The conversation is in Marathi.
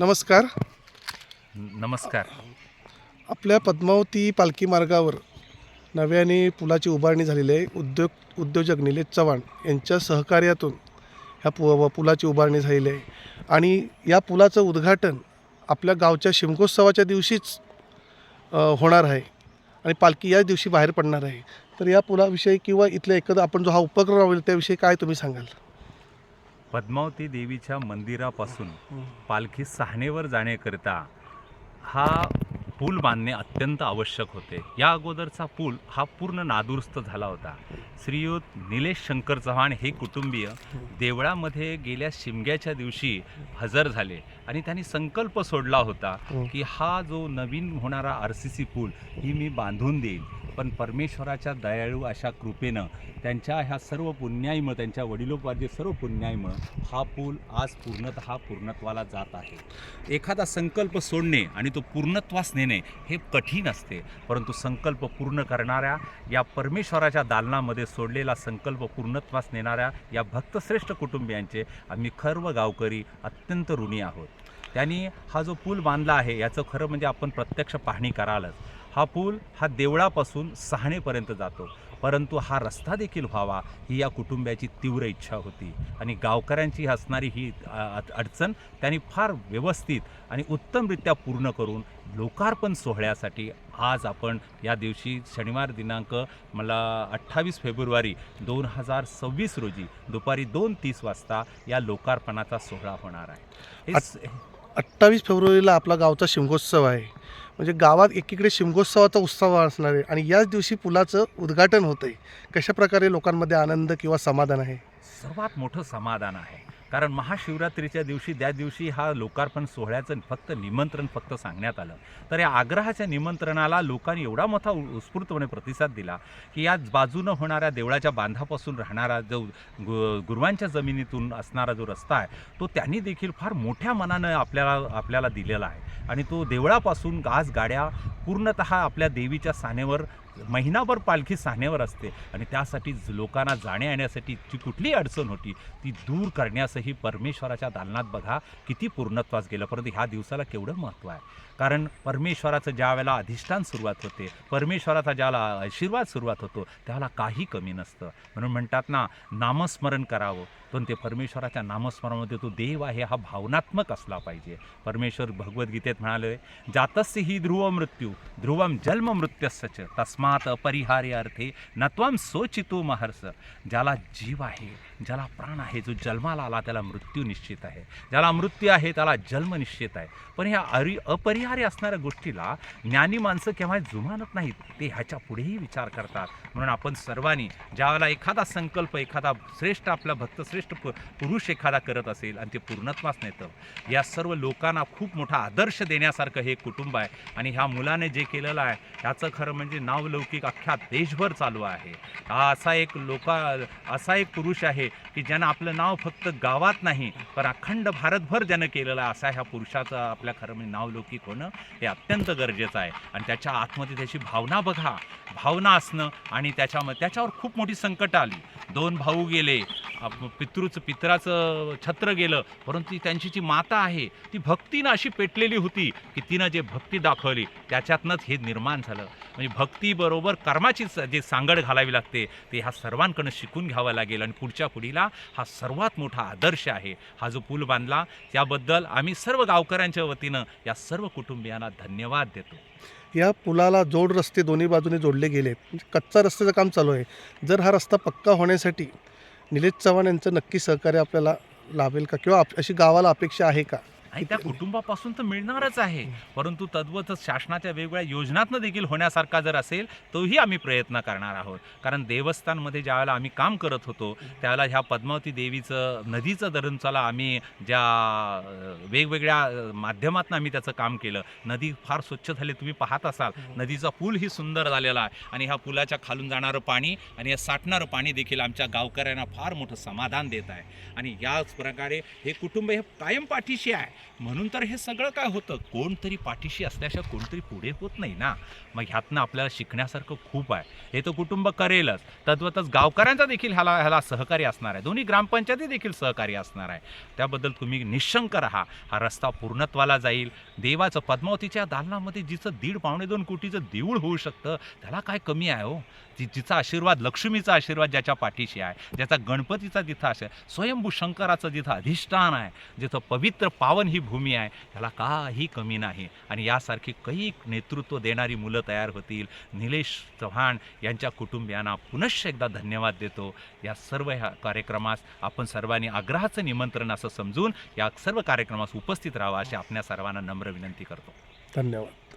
नमस्कार. नमस्कार. आपल्या पद्मावती पालखी मार्गावर नव्याने पुलाची उभारणी झालेली आहे. उद्योजक निलेश चव्हाण यांच्या सहकार्यातून ह्या पुलाची उभारणी झालेली आहे आणि या पुलाचं उद्घाटन आपल्या गावच्या शिमगोत्सवाच्या दिवशीच होणार आहे आणि पालखी याच दिवशी बाहेर पडणार आहे. तर या पुलाविषयी किंवा इथल्या एखादा आपण जो हा उपक्रम राबवला त्याविषयी काय तुम्ही सांगाल? पद्मावती देवीच्या मंदिरापासून पालखी सहानेवर जाण्याकरिता हा पूल बांधणे अत्यंत आवश्यक होते. या अगोदरचा पूल हा पूर्ण नादुरुस्त झाला होता. श्रीयुत निलेश शंकर चव्हाण हे कुटुंबीय देवळामध्ये गेल्या शिमग्याच्या दिवशी हजर झाले आणि त्यांनी संकल्प सोडला होता की हा जो नवीन होणारा RCC पूल ही मी बांधून देईल. पण परमेश्वराच्या दयाळू अशा कृपेनं त्यांच्या ह्या सर्व पुण्याईमुळे, त्यांच्या वडिलोपार्जित सर्व पुण्याईमुळे हा पूल आज पूर्णत्वाला जात आहे. एखादा संकल्प सोडणे आणि तो पूर्णत्वास नेणे हे कठीण असते, परंतु संकल्प पूर्ण करणाऱ्या या परमेश्वराच्या दालनामध्ये सोडलेला संकल्प पूर्णत्वास नेणाऱ्या या भक्तश्रेष्ठ कुटुंबियांचे आम्ही सर्व गावकरी अत्यंत ऋणी आहोत. त्यांनी हा जो पूल बांधला आहे याचं खरं म्हणजे आपण प्रत्यक्ष पाहणी करालच. हा पूल हा देवळापासून सहाणेपर्यंत जातो, परंतु हा रस्ता देखील व्हावा ही या कुटुंबियाची तीव्र इच्छा होती आणि गावकऱ्यांची असणारी ही अडचण त्यांनी फार व्यवस्थित आणि उत्तमरित्या पूर्ण करून लोकार्पण सोहळ्यासाठी आज आपण या दिवशी शनिवार दिनांक 28 फेब्रुवारी 2026 रोजी दुपारी 2:30 वाजता या लोकार्पणाचा सोहळा होणार आहे. 28 फेब्रुवारीला आपला गावचा शिमगोत्सव आहे. म्हणजे गावात एकीकडे शिमगोत्सवाचा उत्सव असणार आहे आणि याच दिवशी पुलाचं उद्घाटन होतं आहे. कशा प्रकारे लोकांमध्ये आनंद किंवा समाधान आहे? सर्वात मोठं समाधान आहे, कारण महाशिवरात्रीच्या दिवशी त्या दिवशी हा लोकार्पण सोहळ्याचं निमंत्रण सांगण्यात आलं. तर या आग्रहाच्या निमंत्रणाला लोकांनी एवढा मोठा उत्स्फूर्तपणे प्रतिसाद दिला की या बाजूनं होणाऱ्या देवळाच्या बांधापासून राहणारा जो गुरुवांच्या जमिनीतून असणारा जो रस्ता आहे तो त्यांनी देखील फार मोठ्या मनानं आपल्याला दिलेला आहे आणि तो देवळापासून आज गाड्या पूर्णतः आपल्या देवीच्या सानेवर महिनाभर पालखी सानेवर असते आणि त्यासाठी लोकांना जाण्या येण्यासाठी जी कुठली अडचण होती ती दूर करण्यासही परमेश्वराच्या दालनात बघा किती पूर्णत्वास गेलं. परंतु ह्या दिवसाला केवढं महत्त्व आहे, कारण परमेश्वराचं ज्या वेळेला अधिष्ठान सुरुवात होते, परमेश्वराचा ज्याला आशीर्वाद सुरुवात होतो त्याला काही कमी नसतं. म्हणून म्हणतात ना, नामस्मरण करावं, पण ते परमेश्वराच्या नामस्मरणामध्ये तो देव आहे हा भावनात्मक असला पाहिजे. परमेश्वर भगवद्गीतेत म्हणाले, जातस्य ही ध्रुव मृत्यू ध्रुवम जन्म मृत्युश्च तस्मात् अपरिहार्य अर्थे नत्वम सोचितो महर्ष. ज्याला जीव आहे, ज्याला प्राण आहे, जो जन्माला आला त्याला मृत्यू निश्चित आहे, ज्याला मृत्यू आहे त्याला जन्म निश्चित आहे. पण ह्या अपरिहार्य असणाऱ्या गोष्टीला ज्ञानी माणसं केव्हा जुमानत नाहीत, ते ह्याच्या पुढेही विचार करतात. म्हणून आपण सर्वांनी ज्यावेळेला एखादा संकल्प एखादा श्रेष्ठ आपला भक्तश्रेष्ठ पुरुष एखादा करत असेल आणि ते पूर्णत्वास नेतं, या सर्व लोकांना खूप मोठा आदर्श देण्यासारखं हे कुटुंब आहे आणि ह्या मुलाने जे केलेलं आहे त्याचं खरं म्हणजे नावलौकिक अख्ख्या देशभर चालू आहे. हा असा एक पुरुष आहे की ज्यानं आपलं नाव फक्त गावात नाही पण अखंड भारतभर ज्यानं केलेलं आहे. असा ह्या पुरुषाचं आपल्या खरं म्हणजे नावलौकिक होणं हे अत्यंत गरजेचं आहे आणि त्याच्या आतमध्ये त्याची भावना बघा, भावना असणं आणि त्याच्यावर खूप मोठी संकट आली. 2 भाऊ गेले, पितराचं छत्र गेलं, परंतु त्यांची जी माता आहे ती भक्तीनं अशी पेटलेली होती की तिनं जे भक्ती दाखवली त्याच्यातनंच हे निर्माण झालं. म्हणजे भक्तीबरोबर कर्माची जे सांगड घालावी लागते ते ह्या सर्वांकडनं शिकून घ्यावं लागेल आणि पुढच्या पिढीला हा सर्वात मोठा आदर्श आहे. हा जो पूल बांधला त्याबद्दल आम्ही सर्व गावकऱ्यांच्या वतीनं या सर्व कुटुंबियांना धन्यवाद देतो. या पुलाला जोड रस्ते दोन्ही बाजूने जोडले गेले, म्हणजे कच्चा रस्त्याचं काम चालू आहे. जर हा रस्ता पक्का होण्यासाठी निलेश चव्हाण यांचं नक्की सहकार्य आपल्याला लाभेल का किंवा अशी गावाला अपेक्षा आहे का? आणि त्या कुटुंबापासून तर मिळणारच आहे, परंतु तद्वतच शासनाच्या वेगवेगळ्या योजनातनं देखील होण्यासारखा जर असेल तोही आम्ही प्रयत्न करणार आहोत. कारण देवस्थानमध्ये ज्यावेळेला आम्ही काम करत होतो त्यावेळेला ह्या पद्मावती देवीचं नदीचं धरणचाला आम्ही ज्या वेगवेगळ्या माध्यमातून आम्ही त्याचं काम केलं. नदी फार स्वच्छ झाली, तुम्ही पाहत असाल. नदीचा पूलही सुंदर झालेला आहे आणि ह्या पुलाच्या खालून जाणारं पाणी आणि या साठणारं पाणी देखील आमच्या गावकऱ्यांना फार मोठं समाधान देत आहे आणि याच प्रकारे हे कुटुंब हे कायम पाठीशी आहे. म्हणून तर हे सगळं काय होतं, कोणतरी पाठीशी असल्याशिवाय कोणतरी पुढे होत नाही ना. मग ह्यातनं आपल्याला शिकण्यासारखं खूप आहे. हे तर कुटुंब करेलच, तद्वतच गावकऱ्यांचा देखील ह्याला सहकार्य असणार आहे, दोन्ही ग्रामपंचायती देखील सहकार्य असणार आहे. त्याबद्दल तुम्ही निशंक राहा. हा रस्ता पूर्णत्वाला जाईल. देवाचं पद्मावतीच्या दालनामध्ये जिचं 1.5-2 कोटीचं देऊळ होऊ शकतं, त्याला काय कमी आहे हो. जिचा आशीर्वाद, लक्ष्मीचा आशीर्वाद ज्याच्या पाठीशी आहे, ज्याचा गणपतीचा जिथं स्वयंभू शंकराचं जिथं अधिष्ठान आहे, जिथं पवित्र पावन ही भूमी आहे, त्याला काही कमी नाही. आणि यासारखी कैक नेतृत्व देणारी मुलं तयार होतील. निलेश चव्हाण यांच्या कुटुंबियांना पुनश्च एकदा धन्यवाद देतो. या सर्व ह्या कार्यक्रमास आपण सर्वांनी आग्रहाचं निमंत्रण असं समजून या सर्व कार्यक्रमास उपस्थित राहावं अशी आपल्या सर्वांना नम्र विनंती करतो. धन्यवाद.